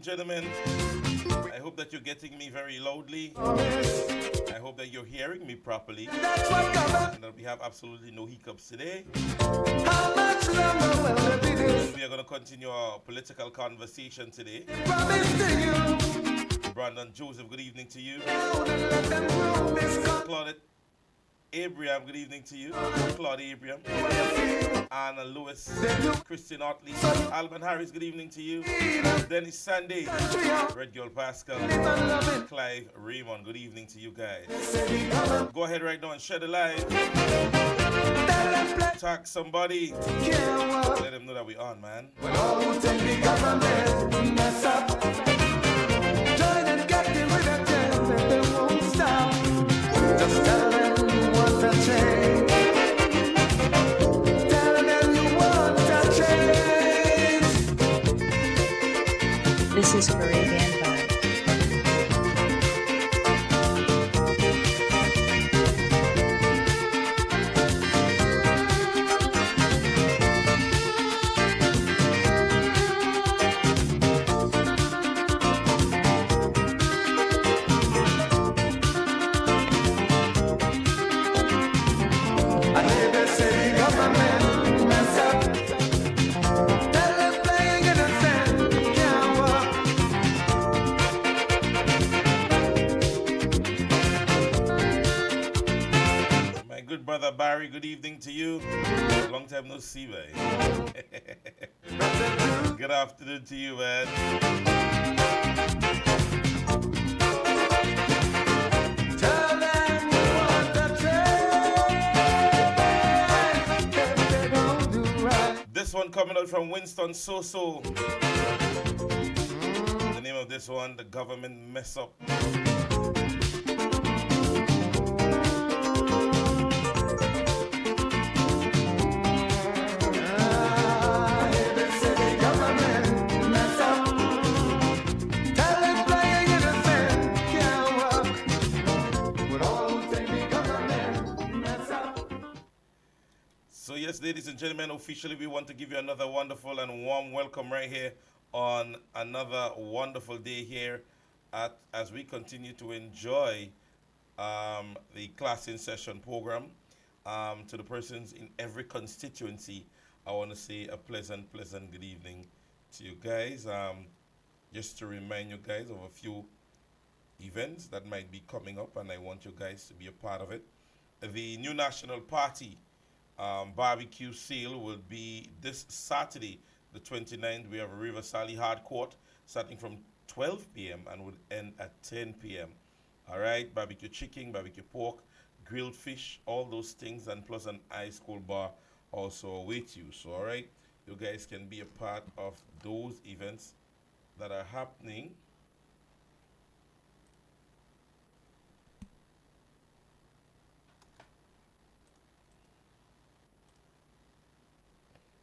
and gentlemen, I hope that you're getting me very loudly. I hope that you're hearing me properly. And that we have absolutely no hiccups today. How much longer will there be this? We are going to continue our political conversation today. Promise to you. Brandon Joseph, good evening to you. Let them rule this Claudette Abraham, good evening to you. Claude Abraham. Anna Lewis. Christian Otley. Alban Harris, good evening to you. Dennis Sandy. Red Girl Pascal. Clive Raymond, good evening to you guys. Go ahead right now and share the live. Tag somebody. Let them know that we're on, man. When all who take the government mess up, join and get the rid of them and they won't stop. Just tell them you want to change. Tell them you want to change. This is Caribbean Vibe. Brother Barry, good evening to you. Long time no see, man. Good afternoon to you, man. This one coming out from Winston So-So. The name of this one, The Government Mess Up. So yes, ladies and gentlemen, officially we want to give you another wonderful and warm welcome right here on another wonderful day here as we continue to enjoy the Class in Session program. To the persons in every constituency, I want to say a pleasant good evening to you guys. Just to remind you guys of a few events that might be coming up, and I want you guys to be a part of it. The New National Party barbecue sale will be this Saturday, the 29th. We have a River Sally Hard Court starting from 12 p.m. and would end at 10 p.m. All right, barbecue chicken, barbecue pork, grilled fish, all those things, and plus an ice cold bar also await you. So, all right, you guys can be a part of those events that are happening.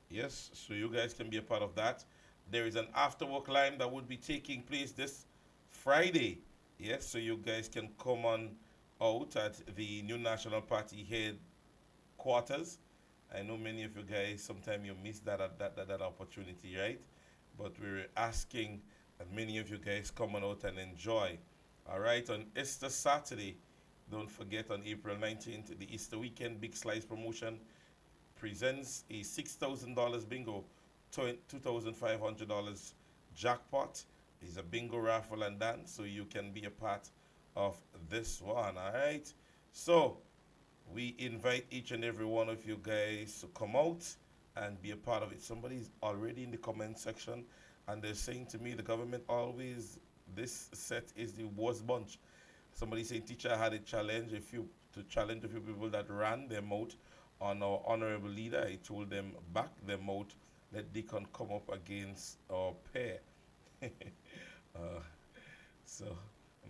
Yes, so you guys can be a part of that. There is an after-work line that would be taking place this Friday. Yes, so you guys can come on out at the New National Party headquarters. I know many of you guys, sometimes you miss that opportunity, right? But we're asking that many of you guys come on out and enjoy. All right, on Easter Saturday, don't forget on April 19th, the Easter weekend Big Slice promotion presents a $6,000 bingo, $2,500 jackpot. It's a bingo raffle and dance, so you can be a part of this one, all right? So we invite each and every one of you guys to come out and be a part of it. Somebody's already in the comment section, and they're saying to me, the government always, this set is the worst bunch. Somebody saying, teacher, I had a challenge, to challenge a few people that ran their mouth on our honorable leader. I told them, back their mouth, let Deacon come up against our pair. So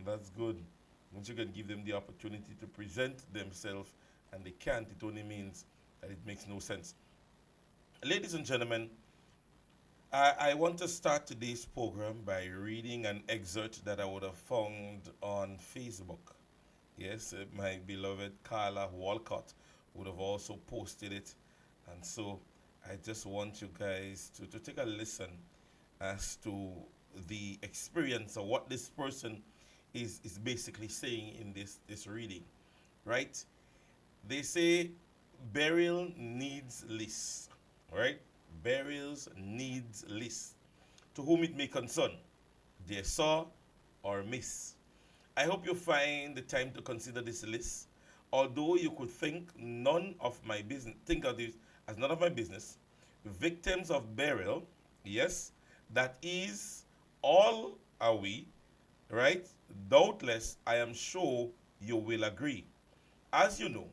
that's good. Once you can give them the opportunity to present themselves and they can't, it only means that it makes no sense. Ladies and gentlemen, I want to start today's program by reading an excerpt that I would have found on Facebook. Yes, my beloved Carla Walcott would have also posted it. And so I just want you guys to take a listen as to the experience or what this person is basically saying in this reading, right? They say burial needs list, right? Burials needs list. To whom it may concern, dear sir or miss. I hope you find the time to consider this list. Although you could think think of this as none of my business, victims of burial, yes, that is all are we, right? Doubtless, I am sure you will agree. As you know,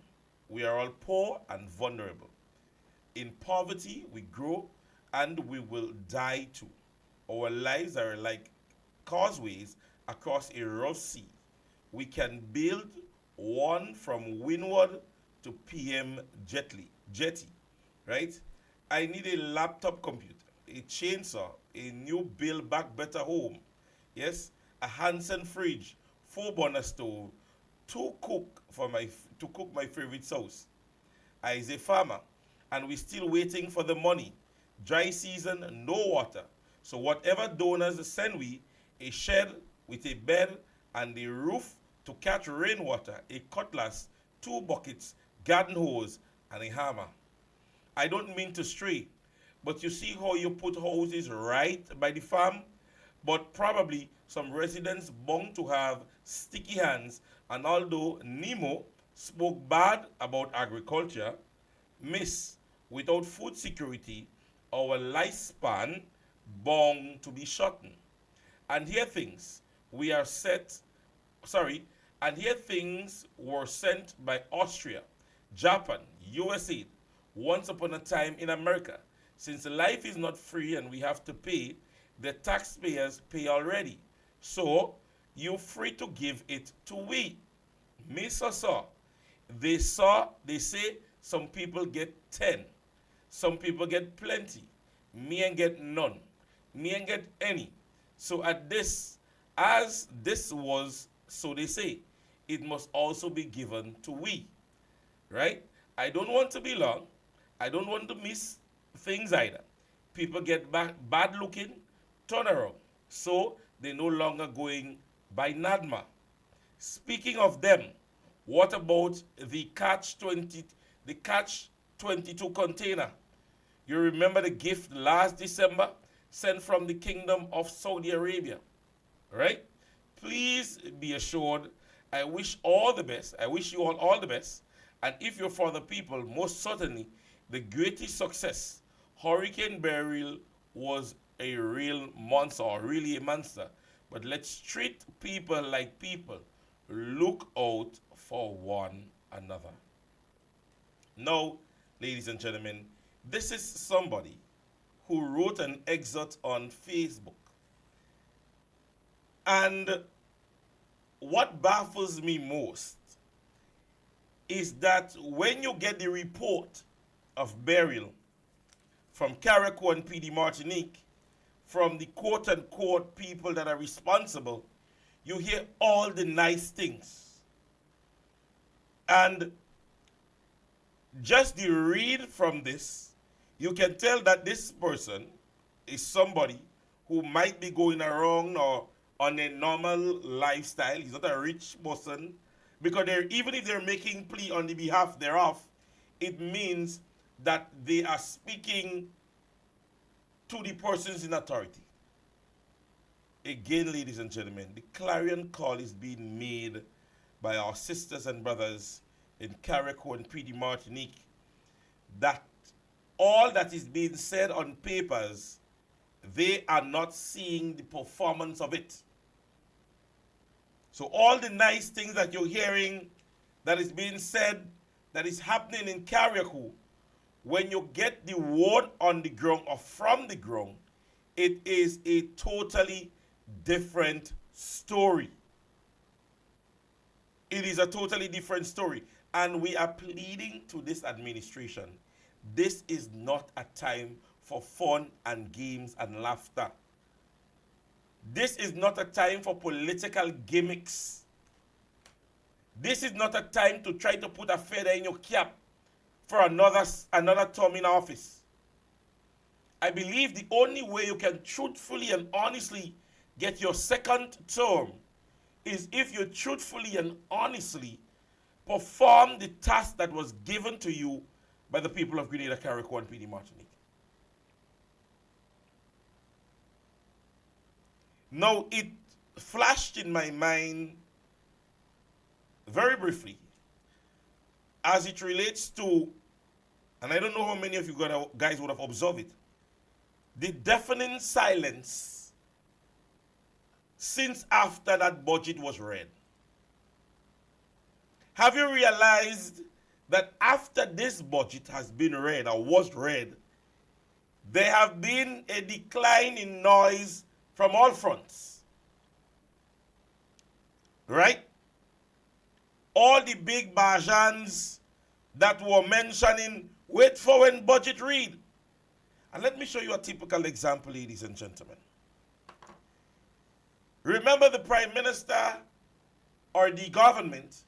we are all poor and vulnerable. In poverty, we grow and we will die too. Our lives are like causeways across a rough sea. We can build one from windward to PM jetty, right? I need a laptop computer, a chainsaw, a new Build Back Better home, yes, a Hansen fridge, 4 burner stove, to cook my favorite sauce. I is a farmer, and we still waiting for the money. Dry season, no water. So whatever donors send we, a shed with a bed and a roof to catch rainwater, a cutlass, 2 buckets, garden hose, and a hammer. I don't mean to stray, but you see how you put houses right by the farm? But probably some residents bound to have sticky hands, and although Nemo spoke bad about agriculture, miss, without food security, our lifespan bound to be shortened. And here things we are set, sorry, and here things were sent by Austria, Japan, USA, once upon a time in America. Since life is not free and we have to pay, the taxpayers pay already. So you're free to give it to we. Miss or saw. They say some people get 10. Some people get plenty. Me ain't get none. Me ain't get any. So as this was, so they say, it must also be given to we. Right? I don't want to be long. I don't want to miss things either. People get bad looking, turn around. So they're no longer going by NADMA. Speaking of them, what about the catch 22 container? You remember the gift last December sent from the Kingdom of Saudi Arabia, right? Please be assured, I wish all the best. I wish you all the best. And if you're for the people, most certainly the greatest success. Hurricane Beryl was a real monster, or really a monster. But let's treat people like people. Look out for one another. Now, ladies and gentlemen, this is somebody who wrote an excerpt on Facebook. And what baffles me most is that when you get the report of burial from Carriacou and PD Martinique, from the quote-unquote people that are responsible, you hear all the nice things. And just the read from this, you can tell that this person is somebody who might be going around or on a normal lifestyle. He's not a rich person. Because even if they're making plea on the behalf thereof, it means that they are speaking to the persons in authority. Again, ladies and gentlemen, the clarion call is being made by our sisters and brothers in Carriacou and PD Martinique that all that is being said on papers, they are not seeing the performance of it. So all the nice things that you're hearing that is being said, that is happening in Carriacou, when you get the word on the ground or from the ground, it is a totally different story. It is a totally different story. And we are pleading to this administration. This is not a time for fun and games and laughter. This is not a time for political gimmicks. This is not a time to try to put a feather in your cap for another term in office. I believe the only way you can truthfully and honestly get your second term is if you truthfully and honestly perform the task that was given to you by the people of Grenada, Carriacou, and PD Martinique. Now, it flashed in my mind very briefly as it relates to, and I don't know how many of you guys would have observed it, the deafening silence since after that budget was read. Have you realized that after this budget has been read or was read, there have been a decline in noise from all fronts? Right? All the big bajans that were mentioning, wait for when budget read. And let me show you a typical example, ladies and gentlemen. Remember the Prime Minister or the government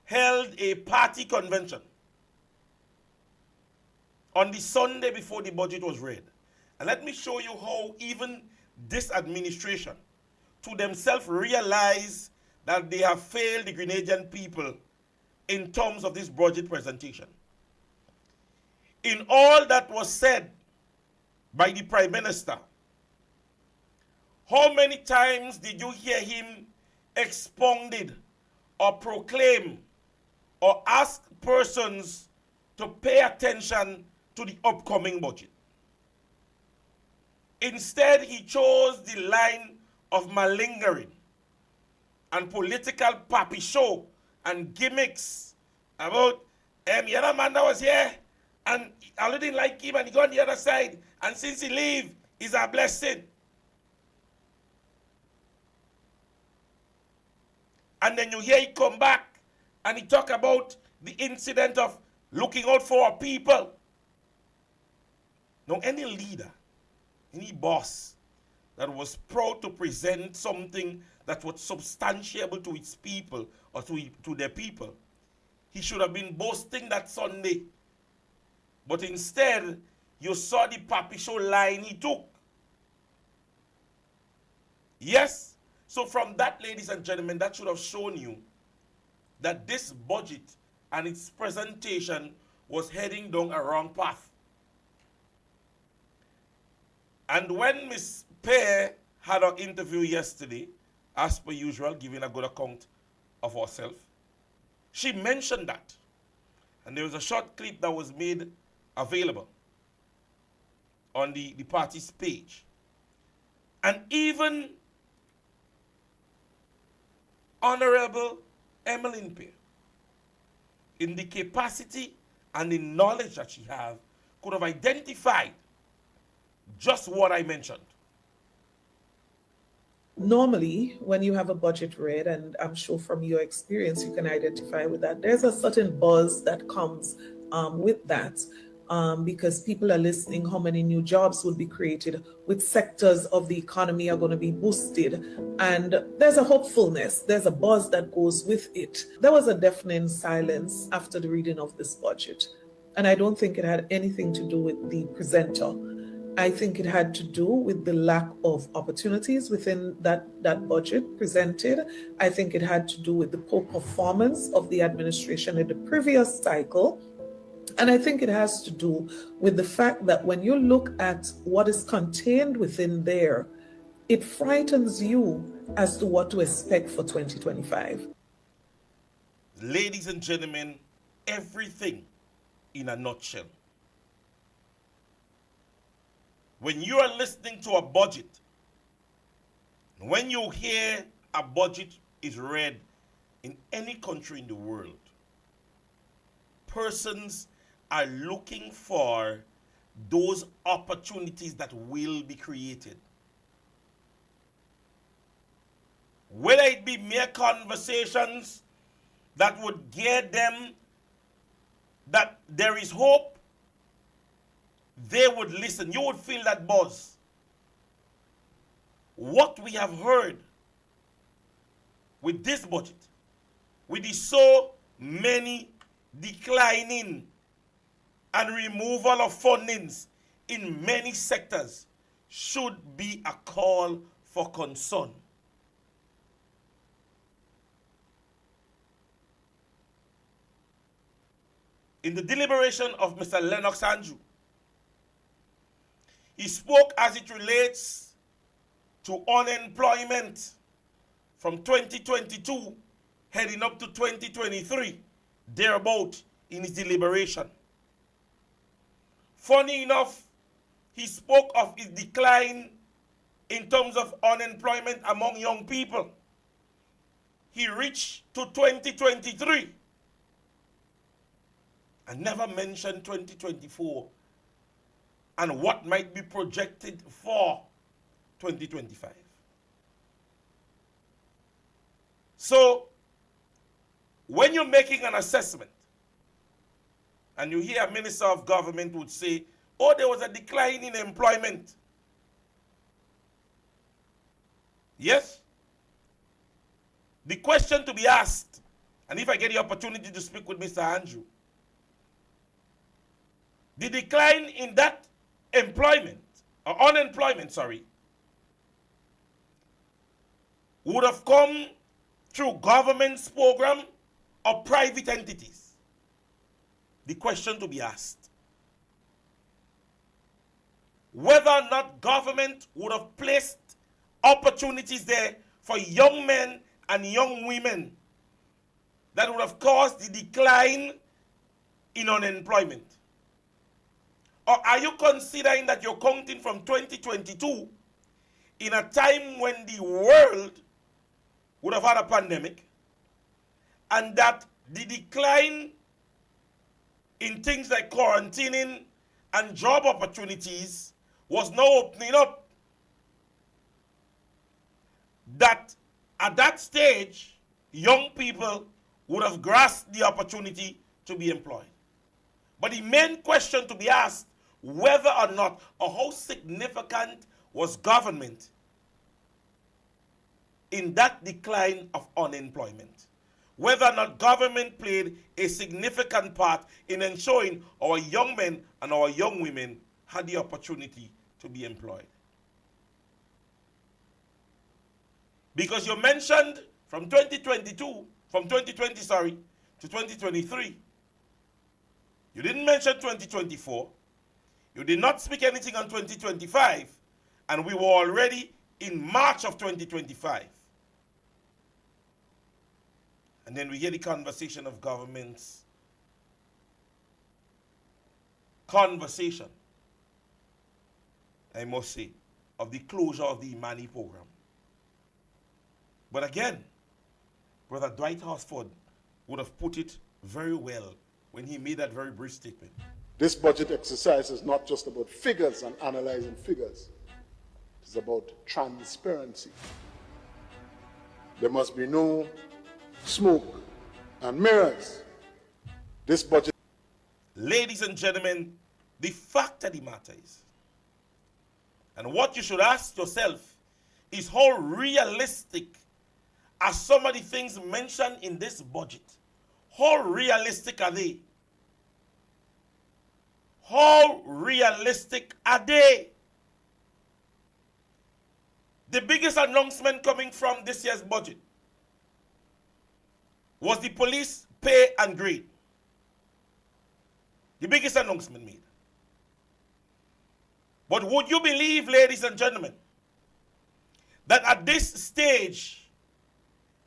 held a party convention on the Sunday before the budget was read. And let me show you how even this administration to themselves realize that they have failed the Grenadian people in terms of this budget presentation. In all that was said by the Prime Minister, how many times did you hear him expounded or proclaim or ask persons to pay attention to the upcoming budget? Instead, he chose the line of malingering and political papi show and gimmicks about the other man that was here and I didn't like him and he got on the other side and since he leave, is a blessing. And then you hear he come back and he talk about the incident of looking out for our people. Now, any leader, any boss that was proud to present something that was substantiable to its people or to their people, he should have been boasting that Sunday. But instead, you saw the papi show line he took. Yes? So from that, ladies and gentlemen, that should have shown you that this budget and its presentation was heading down a wrong path. And when Ms. Pear had her interview yesterday, as per usual, giving a good account of herself, she mentioned that. And there was a short clip that was made available on the party's page. And even Honorable Emmeline Pear, in the capacity and the knowledge that she has, could have identified just what I mentioned. Normally, when you have a budget read, and I'm sure from your experience you can identify with that, there's a certain buzz that comes with that because people are listening how many new jobs will be created, which sectors of the economy are going to be boosted. And there's a hopefulness, there's a buzz that goes with it. There was a deafening silence after the reading of this budget. And I don't think it had anything to do with the presenter. I think it had to do with the lack of opportunities within that budget presented. I think it had to do with the poor performance of the administration in the previous cycle. And I think it has to do with the fact that when you look at what is contained within there, it frightens you as to what to expect for 2025. Ladies and gentlemen, everything in a nutshell. When you are listening to a budget, when you hear a budget is read in any country in the world, persons are looking for those opportunities that will be created. Whether it be mere conversations that would get them that there is hope, they would listen. You would feel that buzz. What we have heard with this budget, with the so many declining and removal of fundings in many sectors, should be a call for concern. In the deliberation of Mr. Lennox Andrew, he spoke as it relates to unemployment from 2022 heading up to 2023, thereabout in his deliberation. Funny enough, he spoke of his decline in terms of unemployment among young people. He reached to 2023 and never mentioned 2024 and what might be projected for 2025. So, when you're making an assessment and you hear a minister of government would say, oh, there was a decline in employment. Yes? The question to be asked, and if I get the opportunity to speak with Mr. Andrew, the decline in that employment, or unemployment, sorry, would have come through government's program or private entities. The question to be asked, whether or not government would have placed opportunities there for young men and young women that would have caused the decline in unemployment. Or are you considering that you're counting from 2022 in a time when the world would have had a pandemic, and that the decline in things like quarantining and job opportunities was now opening up? That at that stage, young people would have grasped the opportunity to be employed. But the main question to be asked, whether or not, or how significant was government in that decline of unemployment? Whether or not government played a significant part in ensuring our young men and our young women had the opportunity to be employed. Because you mentioned from 2020, to 2023. You didn't mention 2024. You did not speak anything on 2025. And we were already in March of 2025. And then we hear the conversation of government's conversation, I must say, of the closure of the Imani program. But again, Brother Dwight Horsford would have put it very well when he made that very brief statement. This budget exercise is not just about figures and analyzing figures. It's about transparency. There must be no smoke and mirrors. This budget. Ladies and gentlemen, the fact of the matter is, and what you should ask yourself is, how realistic are some of the things mentioned in this budget? How realistic are they? How realistic are they? The biggest announcement coming from this year's budget was the police pay and grade. The biggest announcement made. But would you believe, ladies and gentlemen, that at this stage,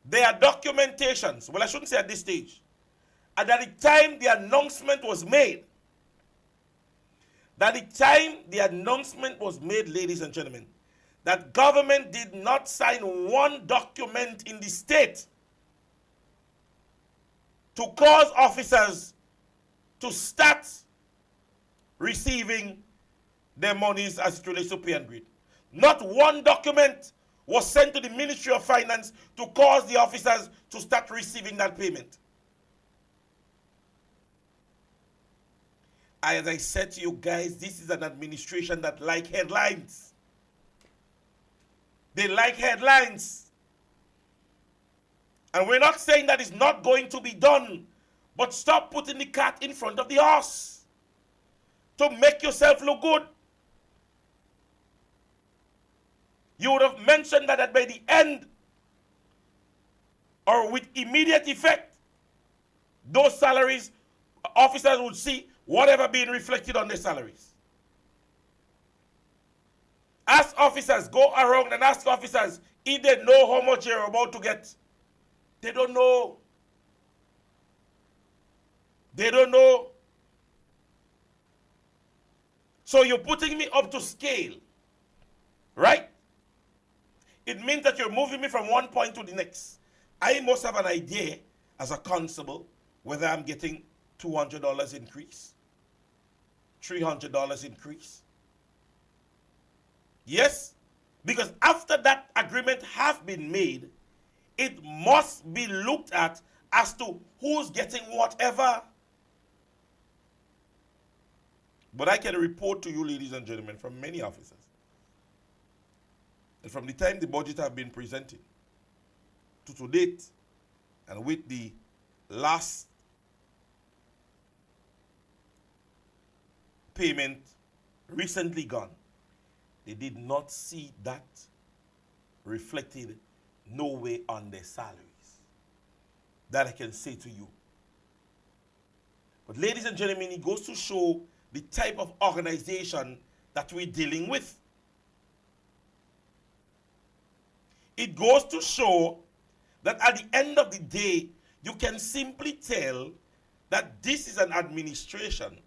there are documentations, well, I shouldn't say at this stage, and at the time the announcement was made, ladies and gentlemen, that government did not sign one document in the state to cause officers to start receiving their monies as it relates to pay and grade. Not one document was sent to the Ministry of Finance to cause the officers to start receiving that payment. As I said to you guys, this is an administration that like headlines. They like headlines. And we're not saying that it's not going to be done, but stop putting the cat in front of the horse to make yourself look good. you would have mentioned that by the end or with immediate effect, those salaries, officers would see whatever being reflected on their salaries. Ask officers, go around and ask officers if they know how much you're about to get. They don't know. They don't know. So you're putting me up to scale, right? It means that you're moving me from one point to the next. I must have an idea as a constable whether I'm getting $200 increase, $300 increase. Yes, because after that agreement have been made, it must be looked at as to who's getting whatever. But I can report to you, ladies and gentlemen, from many officers, and from the time the budget have been presented to date, and with the last payment recently gone, they did not see that reflected no way on their salaries. That I can say to you. But ladies and gentlemen, it goes to show the type of organization that we're dealing with. It goes to show that at the end of the day, you can simply tell that this is an administration,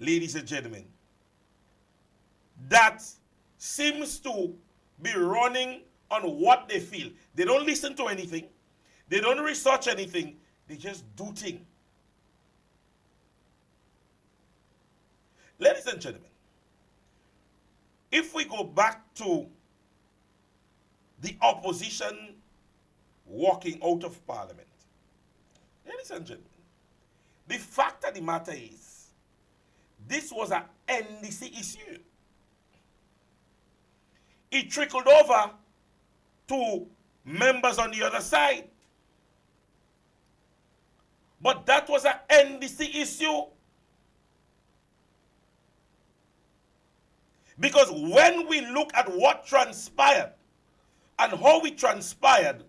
ladies and gentlemen, that seems to be running on what they feel. They don't listen to anything. They don't research anything. They just do things. Ladies and gentlemen, if we go back to the opposition walking out of Parliament, ladies and gentlemen, the fact of the matter is, this was an NDC issue. It trickled over to members on the other side. But that was an NDC issue. Because when we look at what transpired and how it transpired,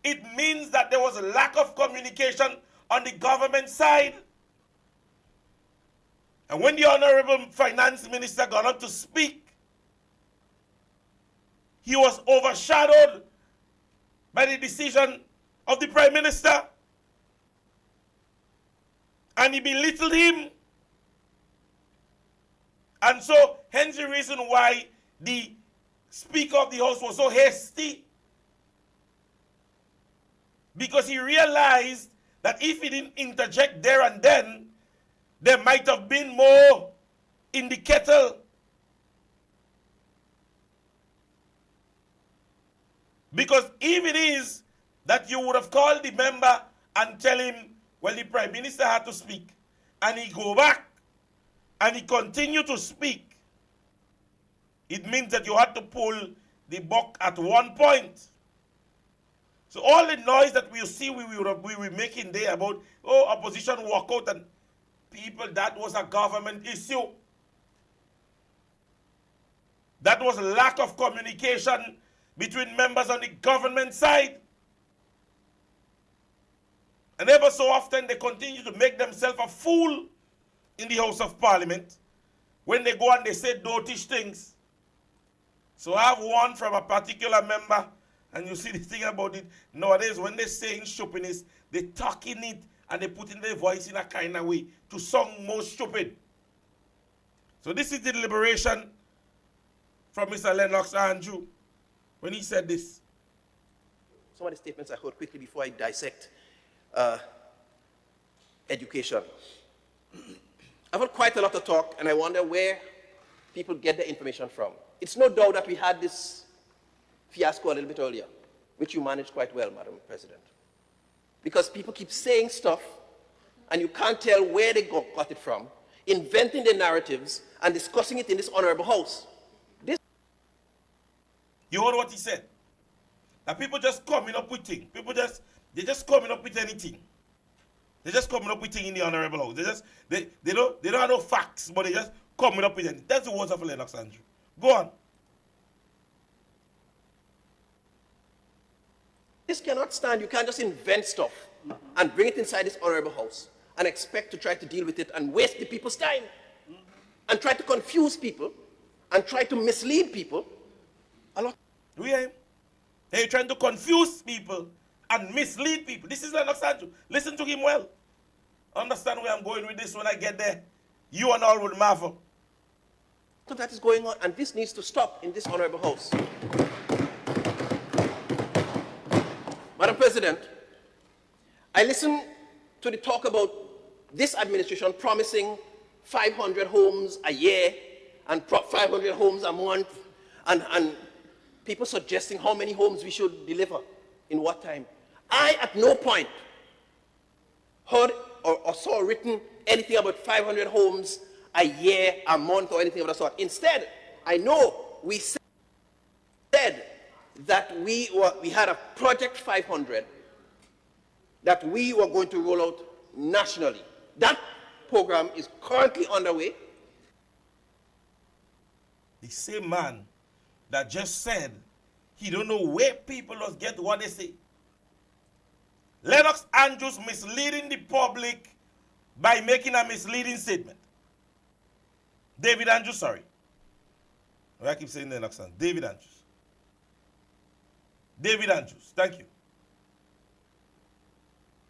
it means that there was a lack of communication on the government side. And when the Honorable Finance Minister got up to speak, he was overshadowed by the decision of the Prime Minister. And he belittled him. And so, hence the reason why the Speaker of the House was so hasty. Because he realized that if he didn't interject there and then, there might have been more in the kettle. Because if it is that you would have called the member and tell him, well, the Prime Minister had to speak, and he go back, and he continue to speak, it means that you had to pull the buck at one point. So all the noise that we see we were making there about, oh, opposition walk out and people, that was a government issue. That was a lack of communication between members on the government side. And ever so often they continue to make themselves a fool in the House of Parliament when they go and they say dotish things. So I have one from a particular member, and you see the thing about it, nowadays when they saying stupidness, they talking it and they put in their voice in a kind of way to sound more stupid. So this is the deliberation from Mr. Lennox Andrew when he said this. Some of the statements I heard quickly before I dissect education. I've heard quite a lot of talk, and I wonder where people get their information from. It's no doubt that we had this fiasco a little bit earlier, which you managed quite well, Madam President. Because people keep saying stuff, and you can't tell where they got it from, inventing their narratives, and discussing it in this honorable House. You heard what he said? That people just coming up with things. They just coming up with anything. They're just coming up with things in the honorable House. They don't have no facts, but they just coming up with anything. That's the words of Lennox Andrew. Go on. This cannot stand. You can't just invent stuff and bring it inside this honorable house and expect to try to deal with it and waste the people's time and try to confuse people and try to mislead people. A lot. Do you hear him? They're trying to confuse people and mislead people. This is Lennox Andrew. Listen to him well. Understand where I'm going with this when I get there. You and all will marvel. So that is going on, and this needs to stop in this honorable house. Madam President, I listened to the talk about this administration promising 500 homes a year and 500 homes a month, and people suggesting how many homes we should deliver in what time. I, at no point, heard or saw written anything about 500 homes a year, a month, or anything of that sort. Instead, I know we said that we had a Project 500 that we were going to roll out nationally. That program is currently underway. The same man that just said he don't know where people must get what they say. Lennox Andrews misleading the public by making a misleading statement. David Andrews, sorry. I keep saying Lennox Andrews. David Andrews. David Andrews, thank you.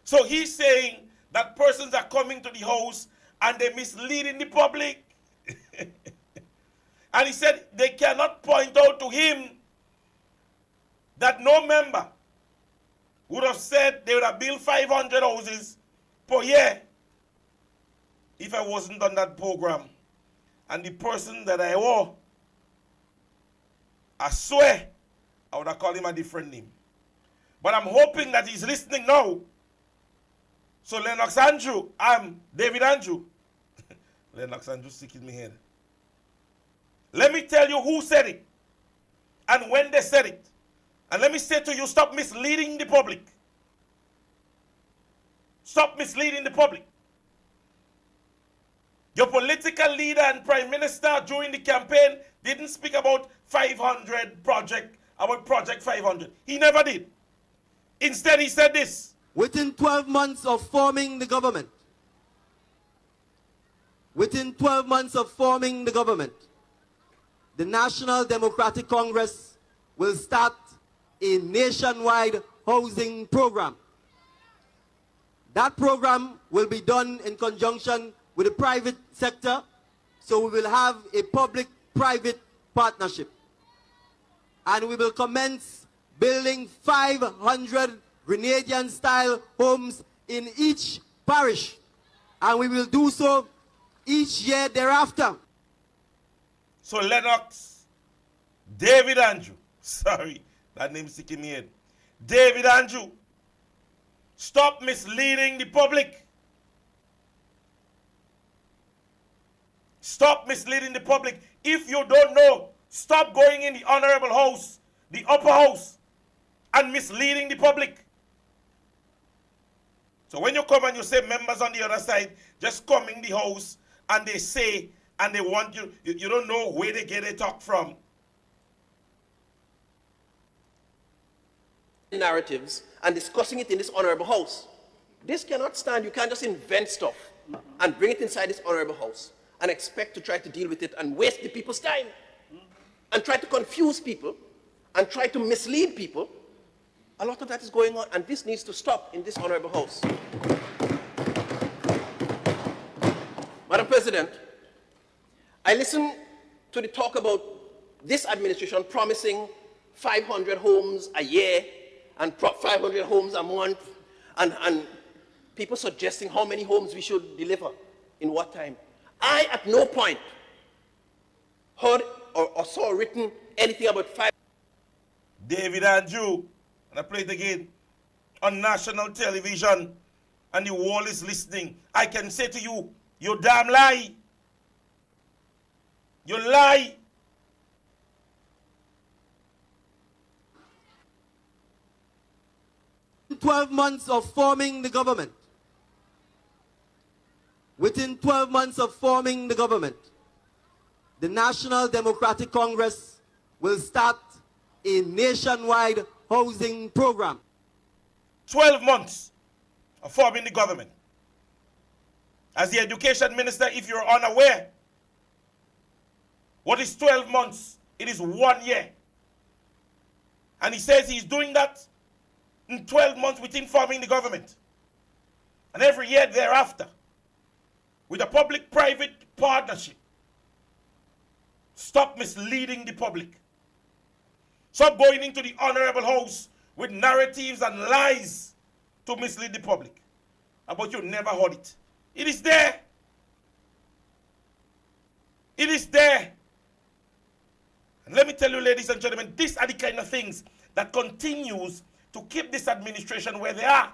So he's saying that persons are coming to the house and they're misleading the public. And he said they cannot point out to him that no member would have said they would have built 500 houses per year if I wasn't on that program. And the person that I were, I swear, I would have called him a different name. But I'm hoping that he's listening now. So Lennox Andrew, I'm David Andrew. Lennox Andrew sticking me here. Let me tell you who said it and when they said it. And let me say to you, stop misleading the public. Stop misleading the public. Your political leader and prime minister during the campaign didn't speak about 500 project, about Project 500. He never did. Instead, he said this. Within 12 months of forming the government, the National Democratic Congress will start a nationwide housing program. That program will be done in conjunction with the private sector, so we will have a public-private partnership. And we will commence building 500 Grenadian-style homes in each parish. And we will do so each year thereafter. So Lennox, David Andrew, sorry, that name's sticking me in. David Andrew, stop misleading the public. Stop misleading the public. If you don't know, stop going in the honorable house, the upper house, and misleading the public. So when you come and you say members on the other side, just come in the house and they say, and they want you, you don't know where they get their talk from. Narratives and discussing it in this honorable house. This cannot stand. You can't just invent stuff and bring it inside this honorable house and expect to try to deal with it and waste the people's time and try to confuse people and try to mislead people. A lot of that is going on, and this needs to stop in this honorable house. Madam President, I listened to the talk about this administration promising 500 homes a year and 500 homes a month, and people suggesting how many homes we should deliver in what time. I, at no point, heard or saw written anything about David Andrew, and I play it again, on national television, and the world is listening. I can say to you, you damn lie. You lie. Within 12 months of forming the government, the National Democratic Congress will start a nationwide housing program. 12 months of forming the government. As the education minister, if you're unaware, what is 12 months? It is 1 year. And he says he's doing that in 12 months within forming the government. And every year thereafter, with a public-private partnership. Stop misleading the public. Stop going into the Honorable House with narratives and lies to mislead the public. About you never heard it. It is there. It is there. And let me tell you, ladies and gentlemen, these are the kind of things that continues to keep this administration where they are.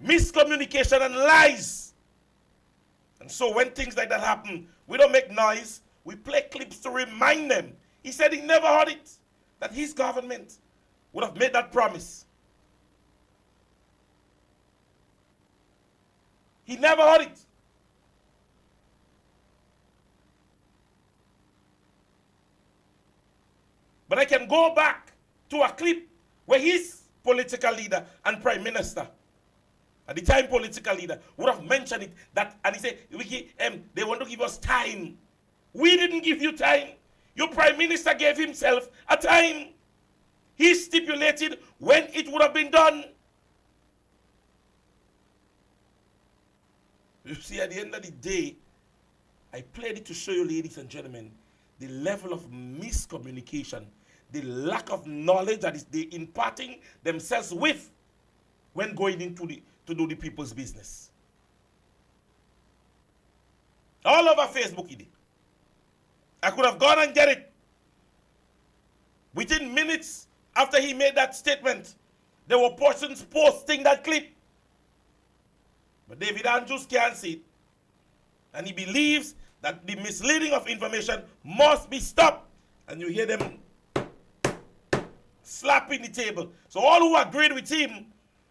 Miscommunication and lies. And so when things like that happen, we don't make noise. We play clips to remind them. He said he never heard it, that his government would have made that promise. He never heard it. But I can go back to a clip where his political leader and prime minister, at the time political leader, would have mentioned it, that, and he said, they want to give us time. We didn't give you time. Your prime minister gave himself a time. He stipulated when it would have been done. You see, at the end of the day, I played it to show you, ladies and gentlemen, the level of miscommunication, the lack of knowledge that is they imparting themselves with when going into to do the people's business. All over Facebook, he did. I could have gone and get it. Within minutes after he made that statement, there were persons posting that clip. But David Andrews can't see it. And he believes that the misleading of information must be stopped. And you hear them slapping the table. So all who agreed with him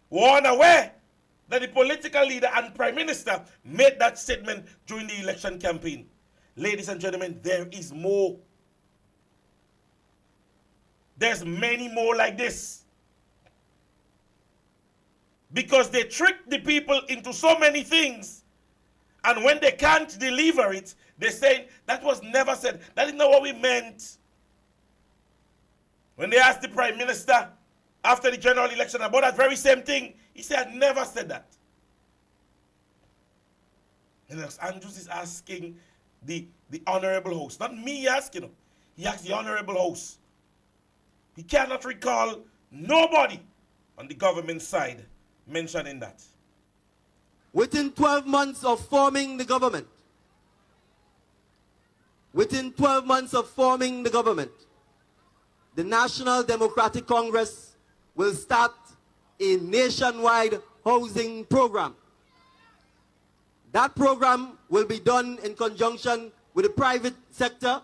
were unaware that the political leader and prime minister made that statement during the election campaign. Ladies and gentlemen, there is more. There's many more like this. Because they trick the people into so many things. And when they can't deliver it, they say, that was never said. That is not what we meant. When they asked the prime minister after the general election about that very same thing, he said, I never said that. And Andrews is asking the honorable host, not me asking him. He asked the honorable host. He cannot recall nobody on the government side mentioning that. Within 12 months of forming the government, the National Democratic Congress will start a nationwide housing program. That program will be done in conjunction with the private sector,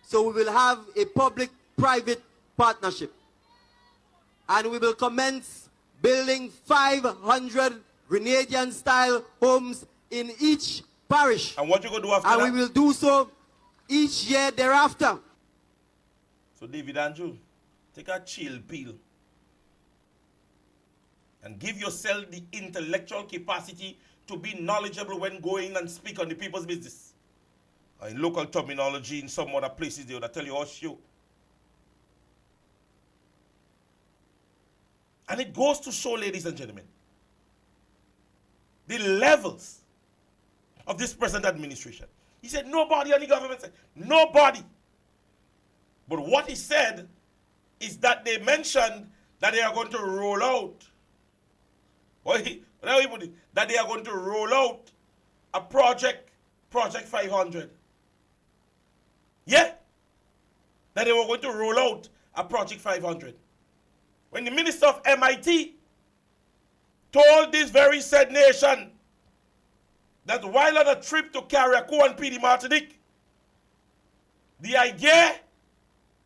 so we will have a public-private partnership. And we will commence building 500 Grenadian-style homes in each parish. And what you going to do after that? that? And we will do so each year thereafter. So David Andrew, take a chill pill and give yourself the intellectual capacity to be knowledgeable when going and speak on the people's business. In local terminology, in some other places, they would tell you, oh, shoot. And it goes to show, ladies and gentlemen, the levels of this present administration. He said nobody on the government said, nobody. But what he said is that they mentioned that they are going to roll out. That they are going to roll out a project 500. Yeah? That they were going to roll out a project 500. When the minister of MIT told this very said nation that while on a trip to Carriacou and PD Martinique, the idea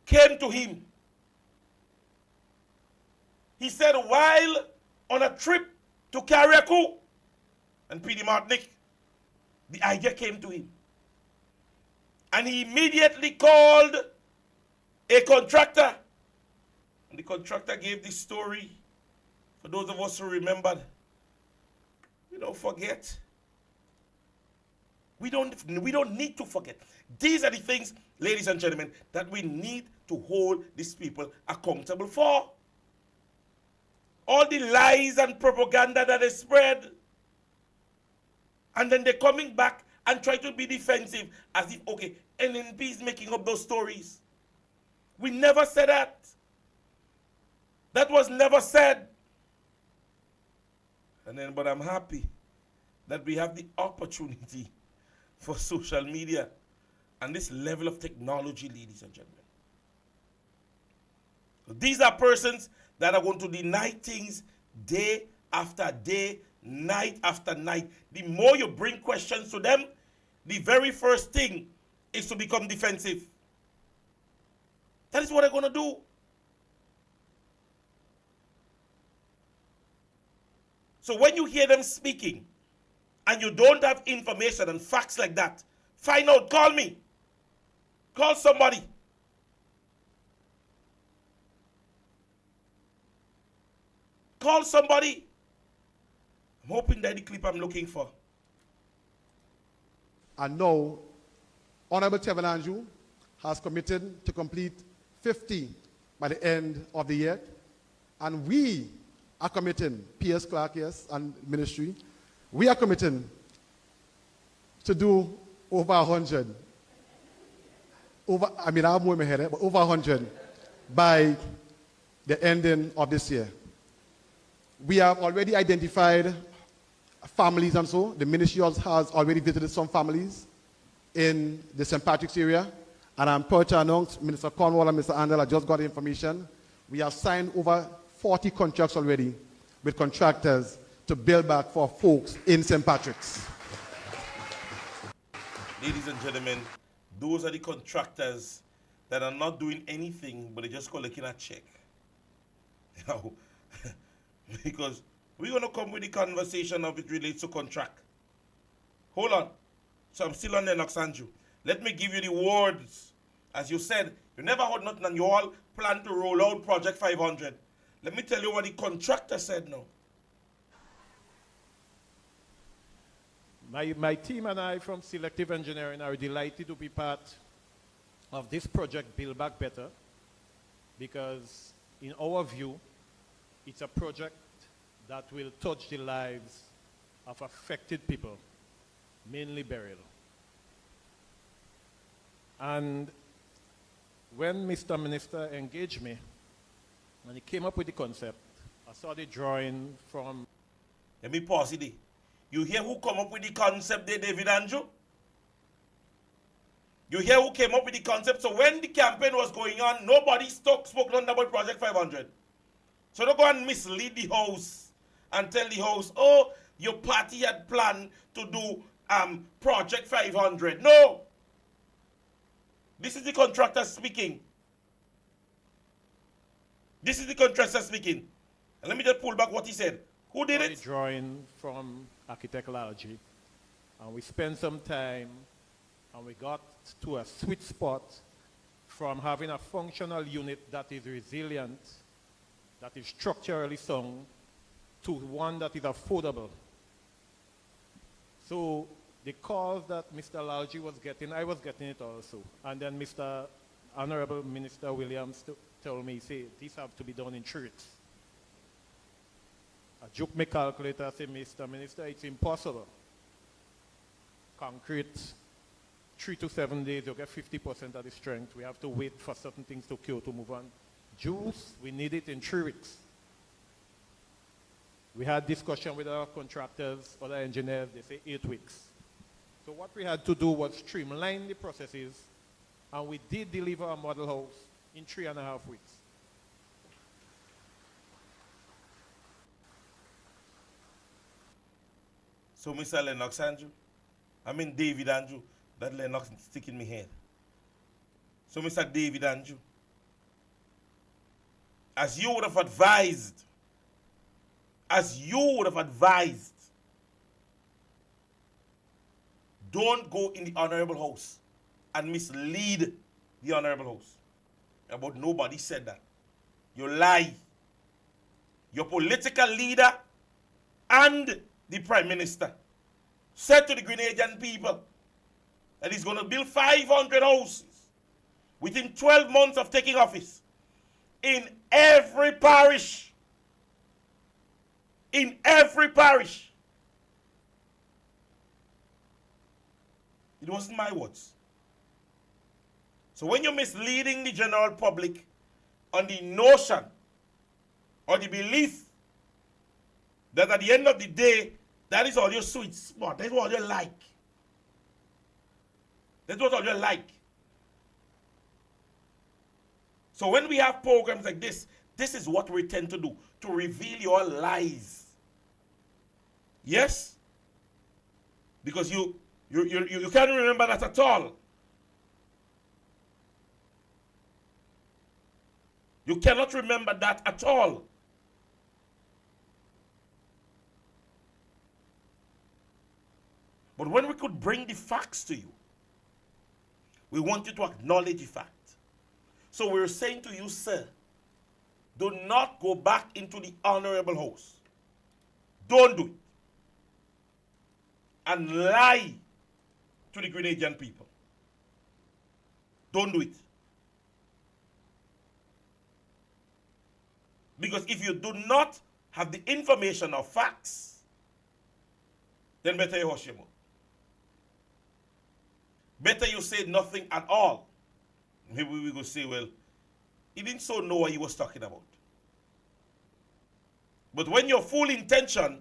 came to him. He said while on a trip to Carriacou and PD Martinique, the idea came to him. And he immediately called a contractor. And the contractor gave this story For those of us who remembered, we don't forget. We don't need to forget. These are the things, ladies and gentlemen, that we need to hold these people accountable for. All the lies and propaganda that is spread. And then they're coming back and try to be defensive as if, okay, NNP is making up those stories. We never said that. That was never said. But I'm happy that we have the opportunity for social media and this level of technology, ladies and gentlemen. So these are persons that are going to deny things day after day, night after night. The more you bring questions to them, the very first thing is to become defensive. That is what they're going to do. So when you hear them speaking and you don't have information and facts like that, find out, call me. Call somebody. Call somebody. I'm hoping that the clip I'm looking for. And now, Honorable Tevin Andrew has committed to complete 50 by the end of the year. And we are committing, P.S. Clark, yes, and ministry, we are committing to do over 100. I have more in my head, but over 100 by the ending of this year. We have already identified families and so. The ministry has already visited some families in the St. Patrick's area. And I'm proud to announce, Minister Cornwall and Mr. Andel, I just got the information. We have signed over 40 contracts already with contractors to build back for folks in St. Patrick's. Ladies and gentlemen, those are the contractors that are not doing anything, but they're just collecting a check. You know, because we're going to come with the conversation of it relates to contract. Hold on. So I'm still on Lennox Andrew. Let me give you the words. As you said, you never heard nothing and you all plan to roll out Project 500. Let me tell you what the contractor said now. My team and I from Selective Engineering are delighted to be part of this project, Build Back Better, because in our view, it's a project that will touch the lives of affected people, mainly burial. And when Mr. Minister engaged me, and he came up with the concept, I saw the drawing from... Let me pause it. You hear who come up with the concept there, David Andrew? You hear who came up with the concept? So when the campaign was going on, nobody spoke nothing about Project 500. So don't go and mislead the house and tell the house, oh, your party had planned to do Project 500. No! This is the contractor speaking. This is the contractor speaking. And let me just pull back what he said. Who did it? Drawing from architecturology. And we spent some time and we got to a sweet spot from having a functional unit that is resilient, that is structurally sound, to one that is affordable. So the calls that Mr. Lalji was getting, I was getting it also. And then Mr. Honorable Minister Williams told me, say, these have to be done in 3 weeks. I juke my calculator, say, Mr. Minister, it's impossible. Concrete, 3 to 7 days, you'll get 50% of the strength. We have to wait for certain things to cure to move on. Juice, we need it in 3 weeks. We had discussion with our contractors, other engineers, they say 8 weeks. So what we had to do was streamline the processes, and we did deliver a model house in 3.5 weeks. So, Mr. Lennox Andrew, David Andrew, that Lennox stick in my head. So, Mr. David Andrew, as you would have advised, don't go in the Honorable House and mislead the Honorable House. But nobody said that. You lie. your political leader, and the Prime Minister said to the Grenadian people that he's going to build 500 houses within 12 months of taking office in every parish. In every parish. It wasn't my words. So when you're misleading the general public on the notion or the belief that at the end of the day, that is all your sweet spot, that's what you like. That's what all you like. So when we have programs like this is what we tend to do, to reveal your lies. Yes? Because you can't remember that at all. You cannot remember that at all. But when we could bring the facts to you, we want you to acknowledge the fact. So we're saying to you, sir, do not go back into the honorable house. Don't do it. And lie to the Grenadian people. Don't do it. Because if you do not have the information or facts, then better you hush your mouth. Better you say nothing at all. Maybe we go say, well, he didn't so know what he was talking about. But when your full intention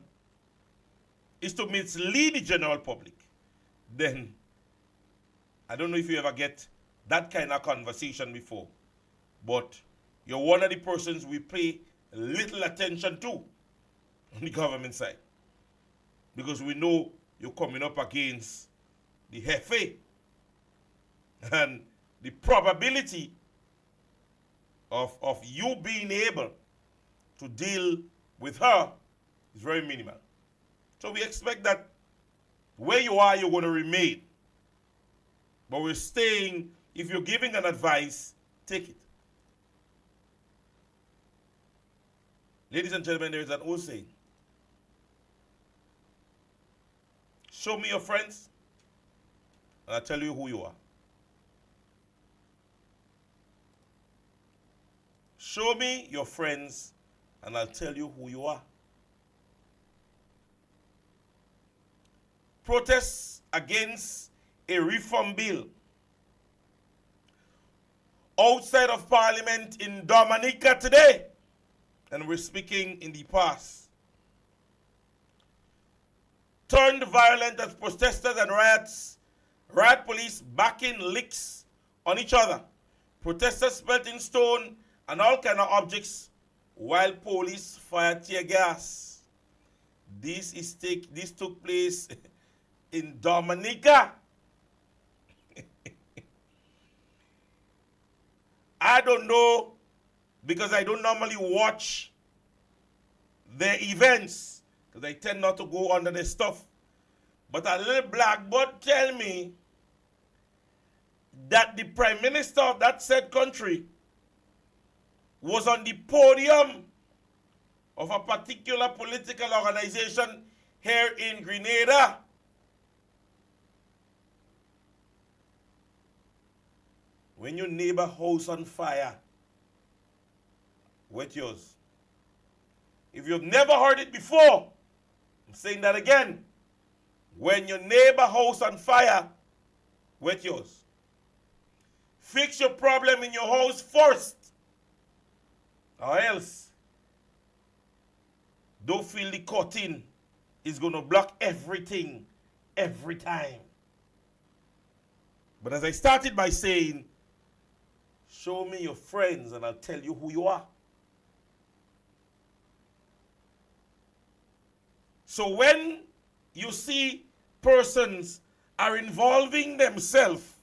is to mislead the general public, then I don't know if you ever get that kind of conversation before, but you're one of the persons we pay little attention to on the government side. Because we know you're coming up against the Hefe. And the probability of you being able to deal with her is very minimal. So we expect that where you are, you're going to remain. But we're staying, if you're giving an advice, take it. Ladies and gentlemen, there is an old saying. Show me your friends, and I'll tell you who you are. Show me your friends, and I'll tell you who you are. Protests against a reform bill outside of Parliament in Dominica today, and we're speaking in the past, turned violent as protesters and riot police backing licks on each other. Protesters pelting stone and all kind of objects while police fired tear gas. This took place in Dominica. I don't know, because I don't normally watch their events, because I tend not to go under the stuff. But a little blackboard tell me that the Prime Minister of that said country was on the podium of a particular political organization here in Grenada. When your neighbor house on fire, wet yours. If you've never heard it before, I'm saying that again. When your neighbor house on fire, wet yours. Fix your problem in your house first, or else don't feel the curtain is going to block everything every time. But as I started by saying, show me your friends and I'll tell you who you are. So when you see persons are involving themselves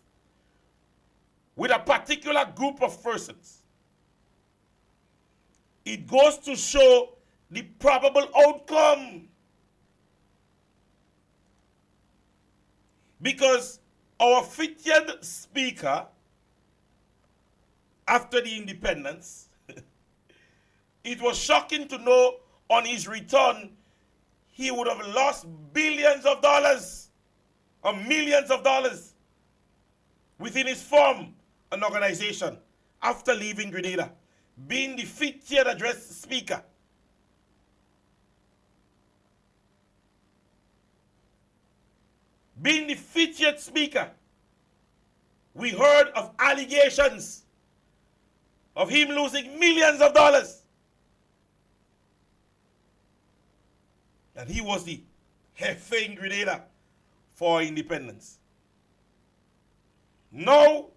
with a particular group of persons, it goes to show the probable outcome. Because our featured speaker after the independence It was shocking to know on his return, he would have lost billions of dollars or millions of dollars within his firm and organization after leaving Grenada, being the 50th address speaker. Being the 50th speaker, we heard of allegations of him losing millions of dollars. And he was the Jefe in Grenada for independence. Now,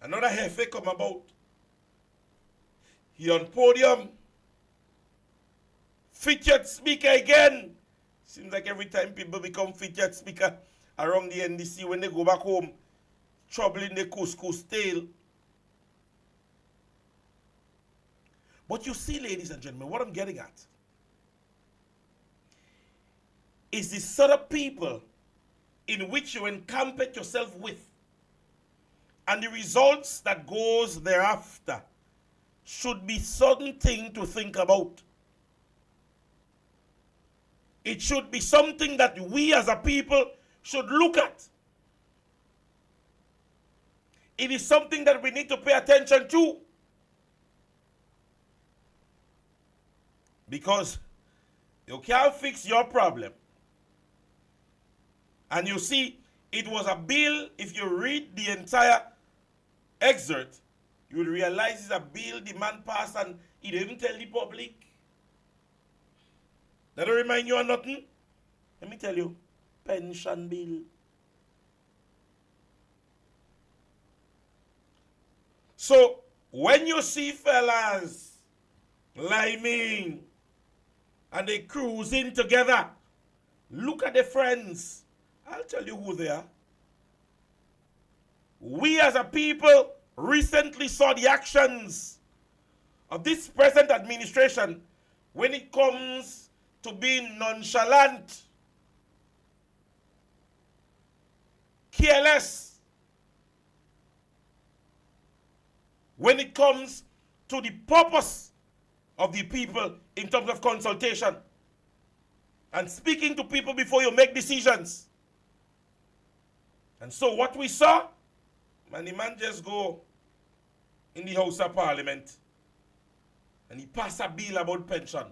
another Jefe come about. He on podium, 50th speaker again. Seems like every time people become 50th speaker around the NDC, when they go back home, trouble in the couscous tail. But you see, ladies and gentlemen, what I'm getting at is the sort of people in which you encompass yourself with, and the results that goes thereafter should be certain thing to think about. It should be something that we as a people should look at. It is something that we need to pay attention to. Because you can't fix your problem. And you see, it was a bill, if you read the entire excerpt, you will realize it's a bill the man passed and he didn't tell the public. That don't remind you of nothing? Let me tell you, pension bill. So, when you see fellas liming and they cruising together, look at their friends. I'll tell you who they are. We as a people recently saw the actions of this present administration when it comes to being nonchalant, careless, when it comes to the purpose of the people in terms of consultation and speaking to people before you make decisions. And so what we saw, man, the man just go in the House of Parliament and he passed a bill about pension.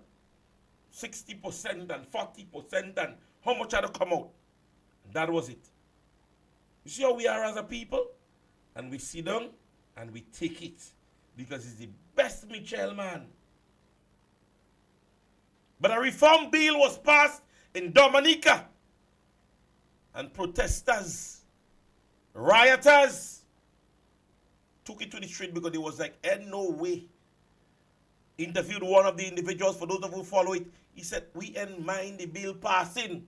60% and 40% and how much had to come out. And that was it. You see how we are as a people? And we sit down and we take it because it's the best Michelle, man. But a reform bill was passed in Dominica and protesters, rioters took it to the street because it was like, no way. Interviewed one of the individuals, for those of you who follow it, he said, we ain't mind the bill passing,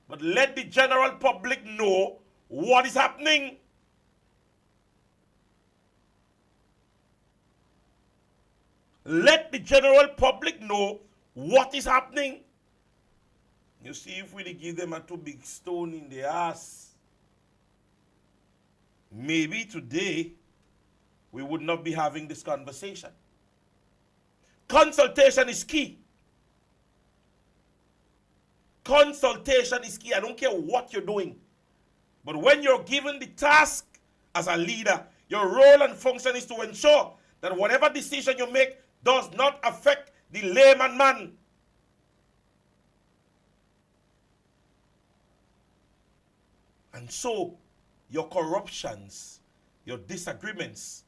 but let the general public know what is happening. Let the general public know what is happening. You see, if we give them a too big stone in the ass, maybe today we would not be having this conversation. Consultation is key. Consultation is key. I don't care what you're doing. But when you're given the task as a leader, your role and function is to ensure that whatever decision you make does not affect the layman man. And so, your corruptions, your disagreements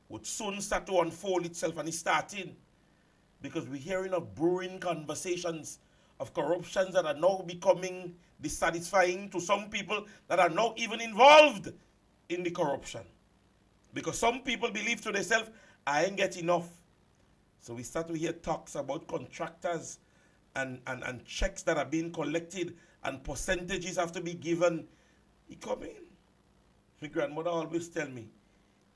would soon start to unfold itself, and it's starting. Because we're hearing of brewing conversations of corruptions that are now becoming dissatisfying to some people that are not even involved in the corruption. Because some people believe to themselves, I ain't get enough. So we start to hear talks about contractors and checks that are being collected and percentages have to be given. He come in. My grandmother always tell me,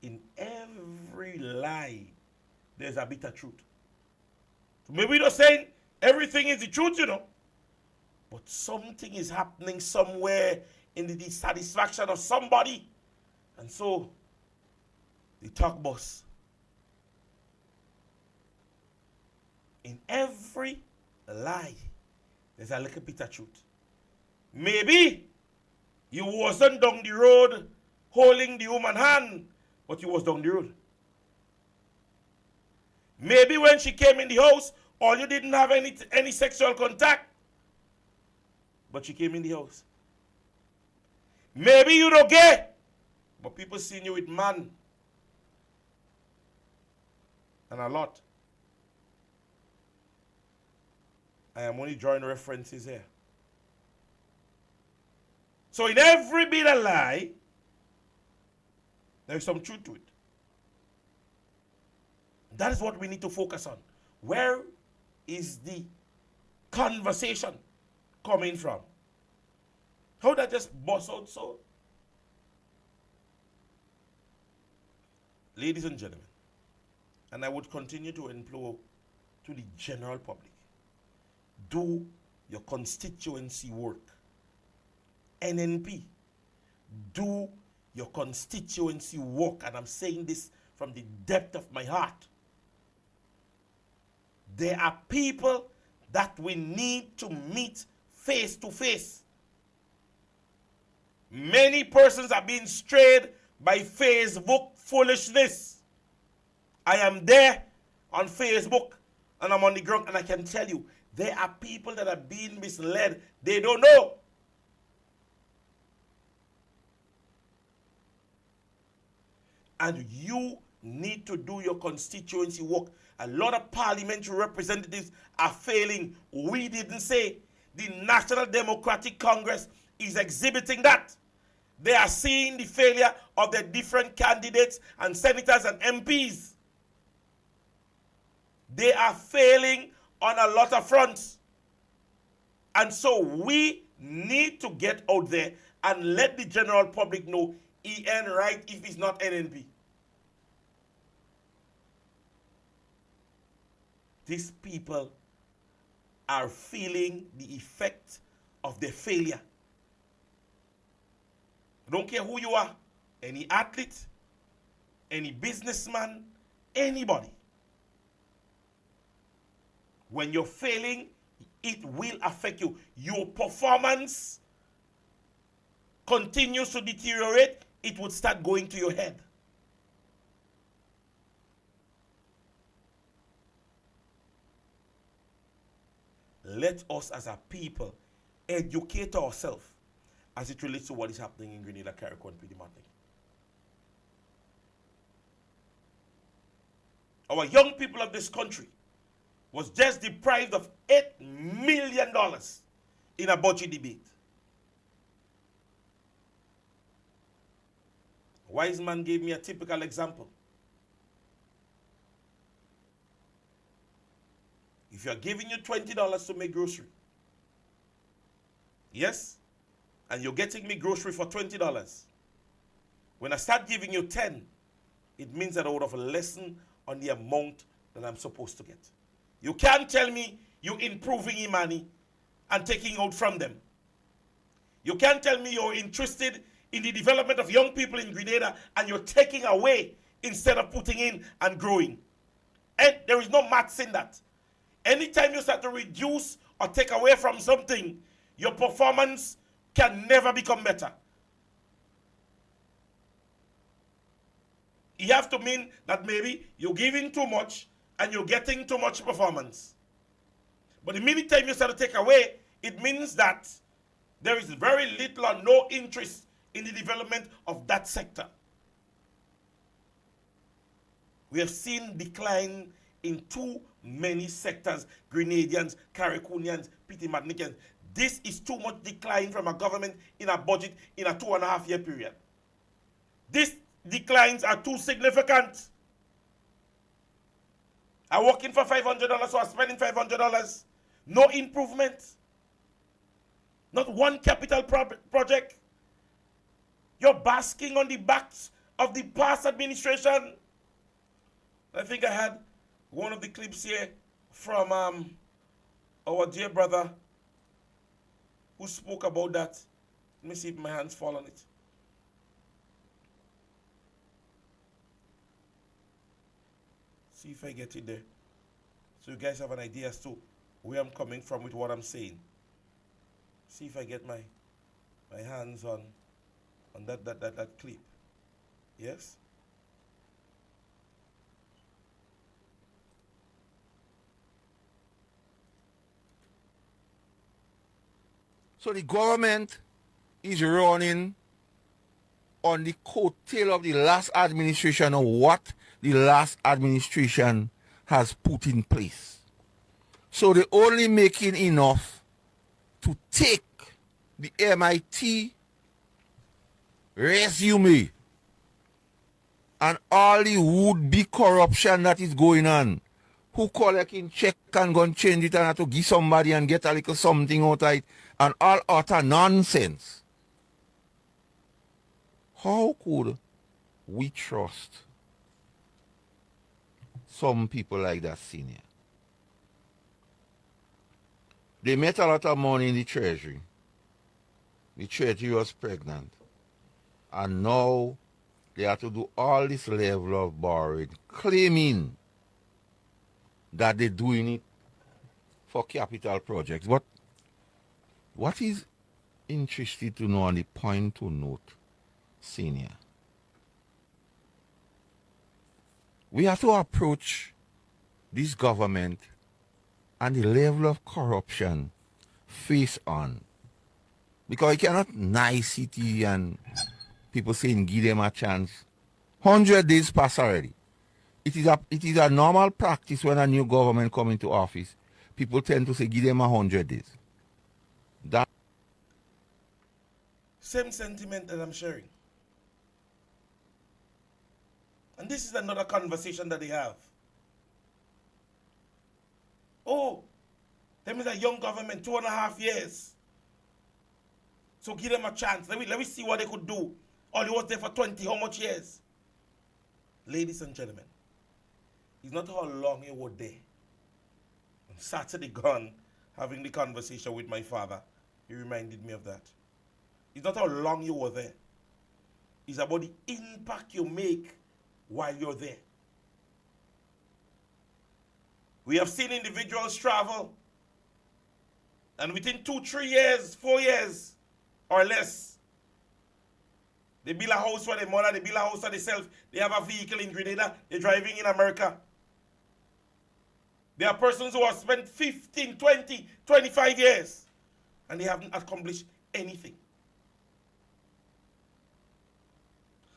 in every lie, there's a bit of truth. So maybe we're not saying everything is the truth, you know. But something is happening somewhere in the dissatisfaction of somebody. And so, the talk boss. In every lie, there's a little bit of truth. Maybe you wasn't down the road holding the woman's hand, but you was down the road. Maybe when she came in the house, all you didn't have any sexual contact, but she came in the house. Maybe you don't gay, but people seen you with man. And a lot. I am only drawing references here. So in every bit of lie, there is some truth to it. That is what we need to focus on. Where is the conversation coming from? How that just bust out so? Ladies and gentlemen, and I would continue to implore to the general public, do your constituency work. NNP, do your constituency work, and I'm saying this from the depth of my heart. There are people that we need to meet face to face. Many persons are being strayed by Facebook foolishness. I am there on Facebook and I'm on the ground, and I can tell you, there are people that are being misled. They don't know. And you need to do your constituency work. A lot of parliamentary representatives are failing. We didn't say. The National Democratic Congress is exhibiting that. They are seeing the failure of the different candidates and senators and MPs. They are failing on a lot of fronts. And so we need to get out there and let the general public know he ain't right if he's not NNP. These people are feeling the effect of their failure. I don't care who you are, any athlete, any businessman, anybody. When you're failing, it will affect you. Your performance continues to deteriorate, it would start going to your head. Let us as a people educate ourselves as it relates to what is happening in Grenada, Carriacou, and Petite Martinique. Our young people of this country was just deprived of $8 million in a budget debate. A wise man gave me a typical example. If you're giving you $20 to make grocery, yes, and you're getting me grocery for $20, when I start giving you 10, it means that I would have lessened on the amount that I'm supposed to get. You can't tell me you're improving Imani and taking out from them. You can't tell me you're interested in the development of young people in Grenada and you're taking away instead of putting in and growing. And there is no maths in that. Anytime you start to reduce or take away from something, your performance can never become better. You have to mean that maybe you're giving too much and you're getting too much performance. But the minute time you start to take away, it means that there is very little or no interest in the development of that sector. We have seen decline in too many sectors, Grenadians, Carriacouians, Petite Martiniquans. This is too much decline from a government in a budget in a 2.5 year period. These declines are too significant. I'm working for $500, so I'm spending $500. No improvement. Not one capital project. You're basking on the backs of the past administration. I think I had one of the clips here from our dear brother who spoke about that. Let me see if my hands fall on it. See if I get it there. So you guys have an idea as to where I'm coming from with what I'm saying. See if I get my hands on that clip. Yes? So the government is running on the coattail of the last administration of what the last administration has put in place. So they're only making enough to take the MIT resume and all the would-be corruption that is going on. Who collecting check and go and change it and have to give somebody and get a little something out of it and all utter nonsense. How could we trust some people like that, senior? They made a lot of money in the treasury. The treasury was pregnant. And now they have to do all this level of borrowing, claiming that they're doing it for capital projects. But what is interesting to know and the point to note, senior, we have to approach this government and the level of corruption face on. Because you cannot nicety and people saying give them a chance. 100 days pass already. It is a normal practice when a new government come into office. People tend to say give them 100 days. That Same sentiment that I'm sharing. And this is another conversation that they have. Oh, them is a young government, 2.5 years. So give them a chance. Let me see what they could do. All he was there for 20, how much years? Ladies and gentlemen, it's not how long you were there. On Saturday gone, having the conversation with my father, he reminded me of that. It's not how long you were there. It's about the impact you make while you're there. We have seen individuals travel, and within 2, 3 years, 4 years, or less, they build a house for their mother, they build a house for themselves, they have a vehicle in Grenada, they're driving in America. There are persons who have spent 15, 20, 25 years, and they haven't accomplished anything.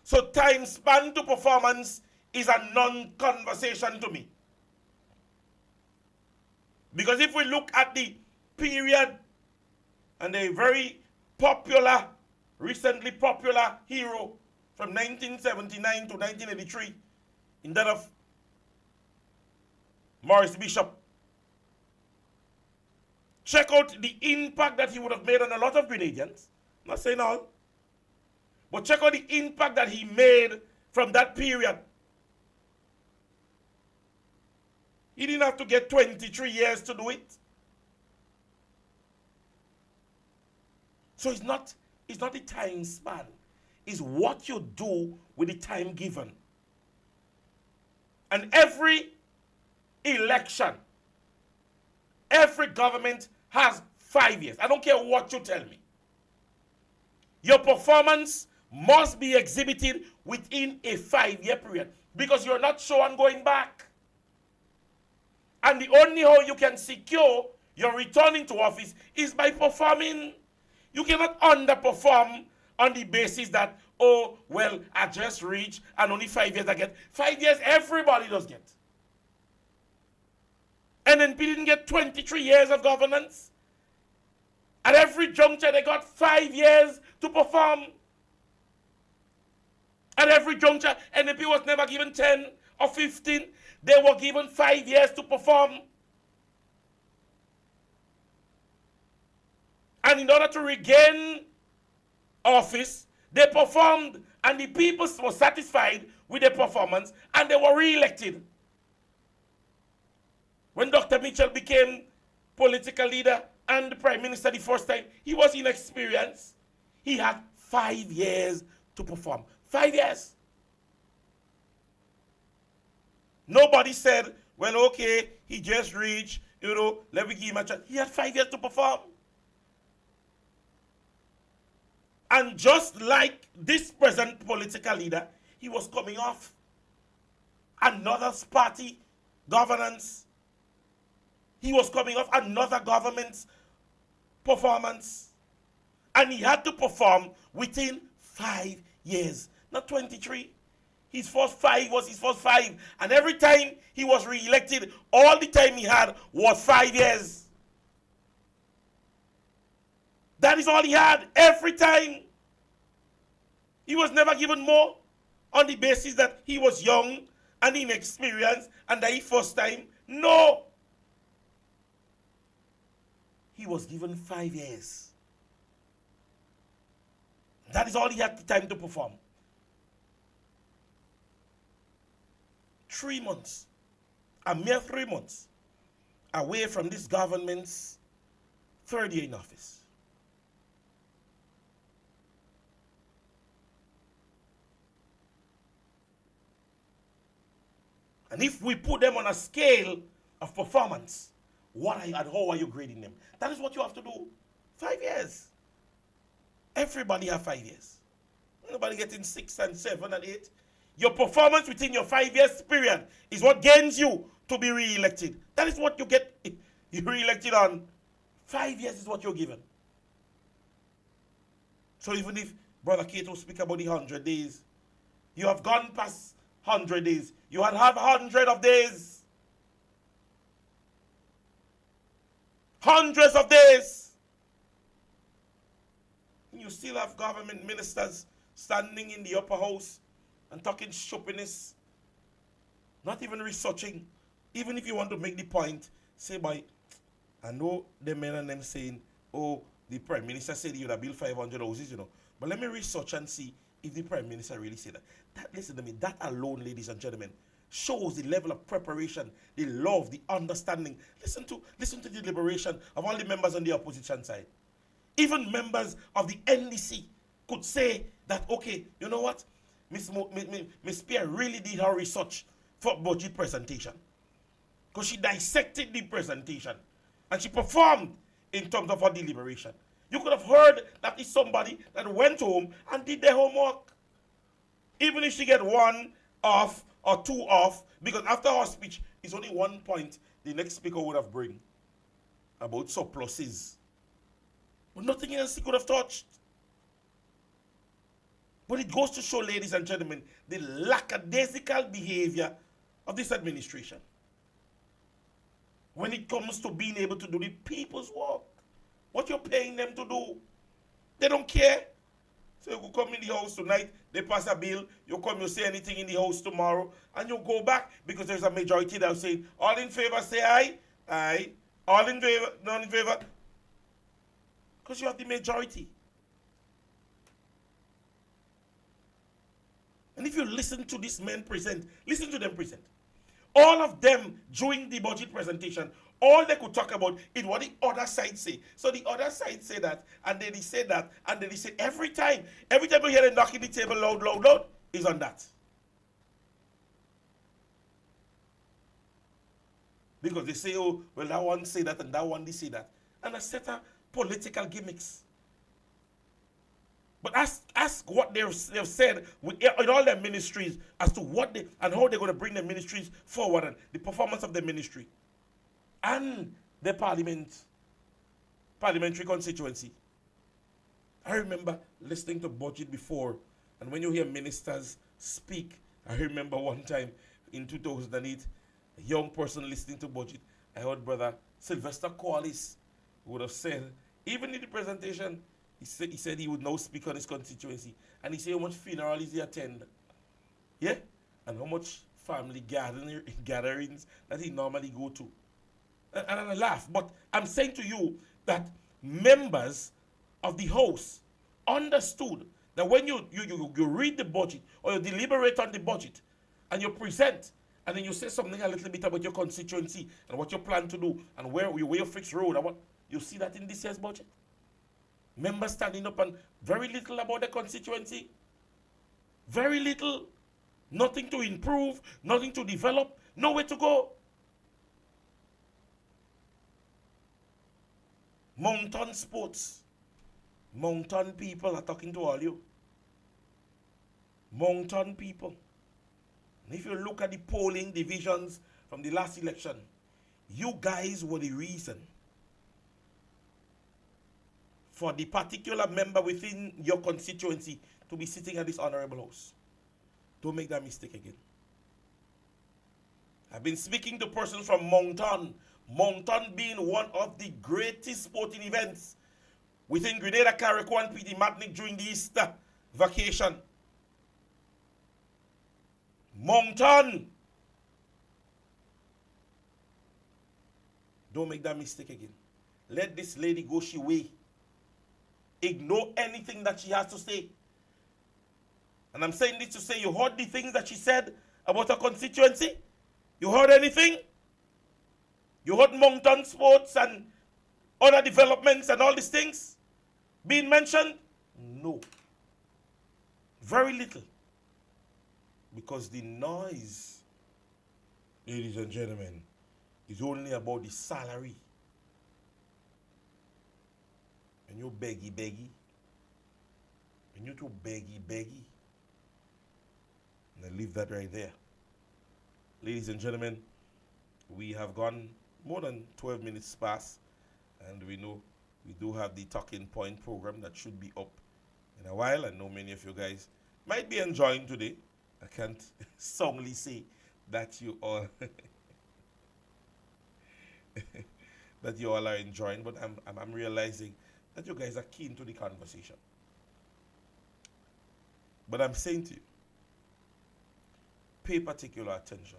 So time span to performance is a non-conversation to me. Because if we look at the period and a very popular, recently popular hero from 1979 to 1983, in that of Maurice Bishop, check out the impact that he would have made on a lot of Grenadians. I'm not saying all. But check out the impact that he made from that period. He didn't have to get 23 years to do it. So it's not the time span. It's what you do with the time given. And every election, every government has 5 years. I don't care what you tell me. Your performance must be exhibited within a 5-year period because you're not sure on going back. And the only way you can secure your returning to office is by performing. You cannot underperform on the basis that, oh, well, I just reached and only 5 years I get. 5 years, everybody does get. NNP didn't get 23 years of governance. At every juncture, they got 5 years to perform. At every juncture, NNP was never given 10 or 15. They were given 5 years to perform. And in order to regain office, they performed, and the people were satisfied with their performance, and they were re-elected. When Dr. Mitchell became political leader and the prime minister the first time, he was inexperienced. He had 5 years to perform. 5 years. Nobody said, well, okay, he just reached, let me give him a chance. He had 5 years to perform. And just like this present political leader, he was coming off another party governance. He was coming off another government's performance. And he had to perform within 5 years, not 23. His first 5 was his first 5. And every time he was re-elected, all the time he had was 5 years. That is all he had every time. He was never given more on the basis that he was young and inexperienced and that he first time. No. He was given 5 years. That is all he had the time to perform. 3 months, a mere 3 months, away from this government's 3rd year in office. And if we put them on a scale of performance, how are you grading them? That is what you have to do. 5 years. Everybody have 5 years. Nobody getting 6 and 7 and 8. Your performance within your 5 years period is what gains you to be re-elected. That is what you get. You re-elected on 5 years is what you're given. So even if Brother Cato speak about the 100 days, you have gone past 100 days. You had 100 of days. Hundreds of days. You still have government ministers standing in the upper house and talking shoppiness, not even researching. Even if you want to make the point, say, boy, I know the men and them saying, oh, the Prime Minister said he would have built 500 houses, But let me research and see if the Prime Minister really said that. Listen to me, that alone, ladies and gentlemen, shows the level of preparation, the love, the understanding. Listen to the deliberation of all the members on the opposition side. Even members of the NDC could say that, okay, you know what? Miss Pierre really did her research for budget presentation. Because she dissected the presentation. And she performed in terms of her deliberation. You could have heard that is somebody that went home and did their homework. Even if she get 1 off or 2 off, because after her speech, it's only 1 point the next speaker would have bring about surpluses. But nothing else he could have touched. But it goes to show, ladies and gentlemen, the lackadaisical behavior of this administration when it comes to being able to do the people's work. What you're paying them to do. They don't care. So you come in the house tonight, they pass a bill, you come, you say anything in the house tomorrow, and you go back because there's a majority that will say, all in favor, say aye. Aye. All in favor, none in favor. Because you have the majority. And if you listen to these men present, listen to them present. All of them during the budget presentation, all they could talk about is what the other side say. So the other side say that, and then he said that, and then he said every time you hear them knocking the table loud, is on that. Because they say, oh, well, that one say that and that one they say that. And a set of political gimmicks. But ask what they've said in all their ministries as to what they and how they're going to bring their ministries forward and the performance of their ministry and the parliamentary constituency. I remember listening to budget before, and when you hear ministers speak, I remember one time in 2008, a young person listening to budget, I heard Brother Sylvester Corliss would have said, even in the presentation, he said he would now speak on his constituency. And he said how much funerals he attend. Yeah? And how much family gatherings that he normally go to. And I laugh. But I'm saying to you that members of the House understood that when you read the budget or you deliberate on the budget and you present and then you say something a little bit about your constituency and what you plan to do and where you fix road and what, you see that in this year's budget. Members standing up and very little about the constituency. Very little. Nothing to improve, nothing to develop, nowhere to go. Mountain sports. Mountain people are talking to all you. Mountain people. And if you look at the polling divisions from the last election, you guys were the reason for the particular member within your constituency to be sitting at this honorable house. Don't make that mistake again. I've been speaking to persons from Mountain. Mountain being one of the greatest sporting events within Grenada, Carriacou, and PD Matnik during the Easter vacation. Mountain. Don't make that mistake again. Let this lady go she way. Ignore anything that she has to say. And I'm saying this to say, you heard the things that she said about her constituency? You heard anything? You heard mountain sports and other developments and all these things being mentioned? No. Very little. Because the noise, ladies and gentlemen, is only about the salary. And you beggy, and you too beggy, and I leave that right there. Ladies and gentlemen, we have gone more than 12 minutes past, and we know we do have the Talking Point program that should be up in a while. I know many of you guys might be enjoying today. I can't solemnly say that you all that you all are enjoying, but I'm realizing that you guys are keen to the conversation. But I'm saying to you, pay particular attention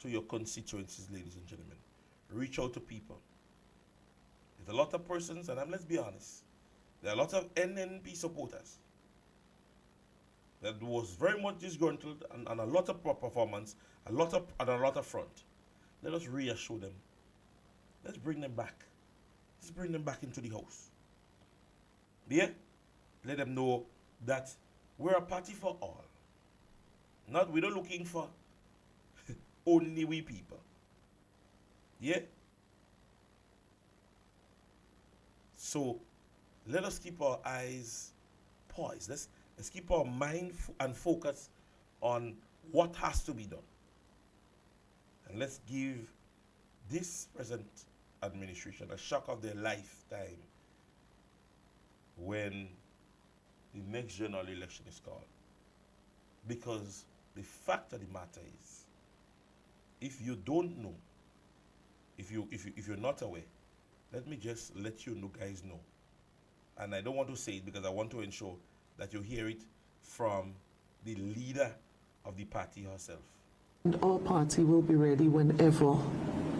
to your constituencies, ladies and gentlemen. Reach out to people. There's a lot of persons, and let's be honest, there are a lot of NNP supporters that was very much disgruntled and a lot of performance, a lot of front. Let us reassure them. Let's bring them back. Let's bring them back into the house. Yeah? Let them know that we're a party for all. We're not looking for only we people. Yeah? So let us keep our eyes poised. Let's keep our mind and focus on what has to be done. And let's give this present administration a shock of their lifetime when the next general election is called. Because the fact of the matter is, if you don't know, if you're not aware, let me just let you guys know. And I don't want to say it because I want to ensure that you hear it from the leader of the party herself. And our party will be ready whenever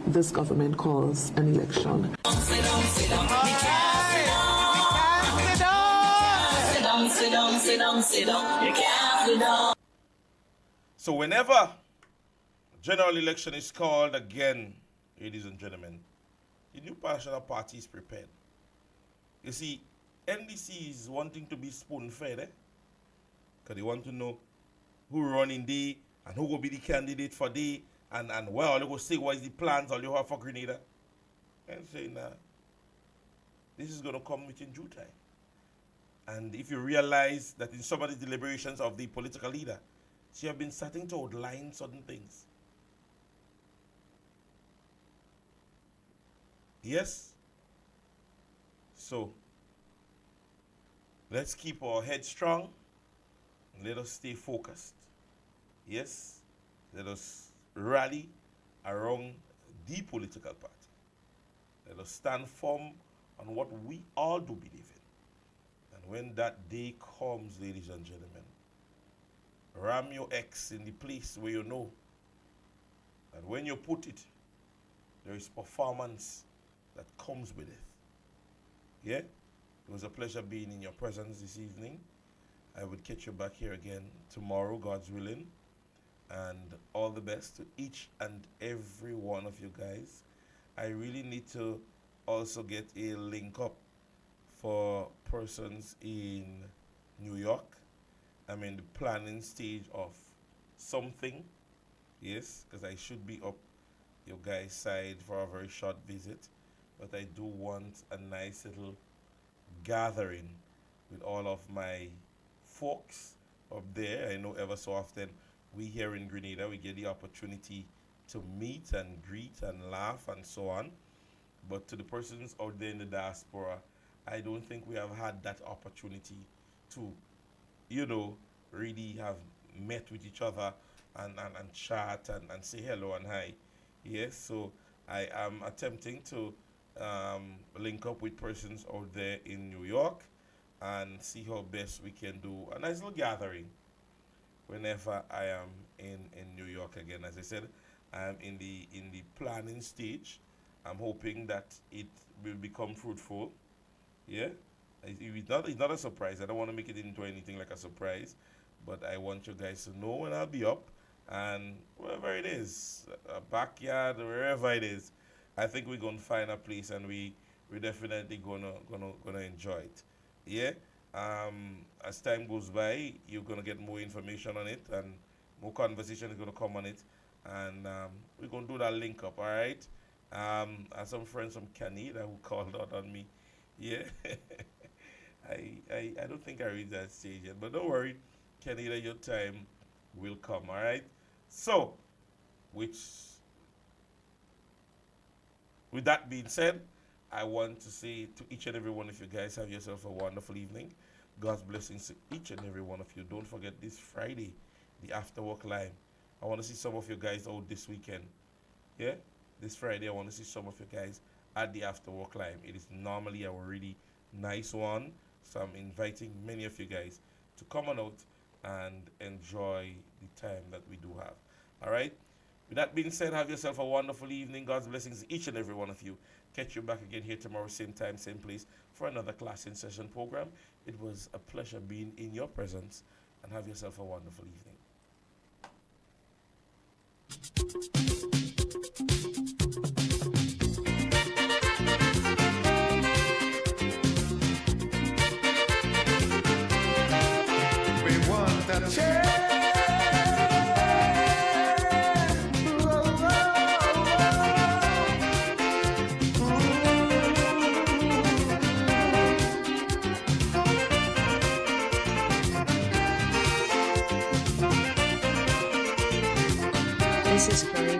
this government calls an election. So whenever general election is called again, ladies and gentlemen, the new national party is prepared. You see, NDC is wanting to be spoon-fed, because they want to know who running the and who will be the candidate for the and well, they go say what is the plans all you have for Grenada. And say, nah, this is going to come within due time. And if you realize that in some of the deliberations of the political leader, she have been starting to outline certain things. Yes? So, let's keep our heads strong and let us stay focused. Yes? Let us rally around the political party. Let us stand firm on what we all do believe in. And when that day comes, ladies and gentlemen, ram your X in the place where you know that when you put it, there is performance that comes with it. Yeah? It was a pleasure being in your presence this evening. I would catch you back here again tomorrow, God's willing. And all the best to each and every one of you guys. I really need to also get a link up for persons in New York. I'm in the planning stage of something. Yes, because I should be up your guys' side for a very short visit. but I do want a nice little gathering with all of my folks up there. I know ever so often we here in Grenada, we get the opportunity to meet and greet and laugh and so on. But to the persons out there in the diaspora, I don't think we have had that opportunity to, really have met with each other and chat and say hello and hi. Yes, so I am attempting to link up with persons out there in New York and see how best we can do a nice little gathering whenever I am in New York again. As I said, I'm in the planning stage. I'm hoping that it will become fruitful. Yeah, it's not a surprise. I don't want to make it into anything like a surprise, but I want you guys to know when I'll be up and wherever it is, a backyard, wherever it is. I think we're gonna find a place and we're definitely gonna enjoy it. Yeah. As time goes by, you're gonna get more information on it and more conversation is gonna come on it, and we're gonna do that link up. All right. I have some friends from Canada who called out on me. Yeah. I don't think I reached that stage yet, but don't worry, Canada, your time will come. All right. So, with that being said, I want to say to each and every one of you guys, have yourself a wonderful evening. God's blessings to each and every one of you. Don't forget this Friday, the After Work Live. I want to see some of you guys out this weekend. Yeah? This Friday, I want to see some of you guys at the After Work Live. It is normally a really nice one. So I'm inviting many of you guys to come on out and enjoy the time that we do have. All right? With that being said, have yourself a wonderful evening. God's blessings to each and every one of you. Catch you back again here tomorrow, same time, same place, for another Class in Session program. It was a pleasure being in your presence, and have yourself a wonderful evening. We want a change. This is Korea.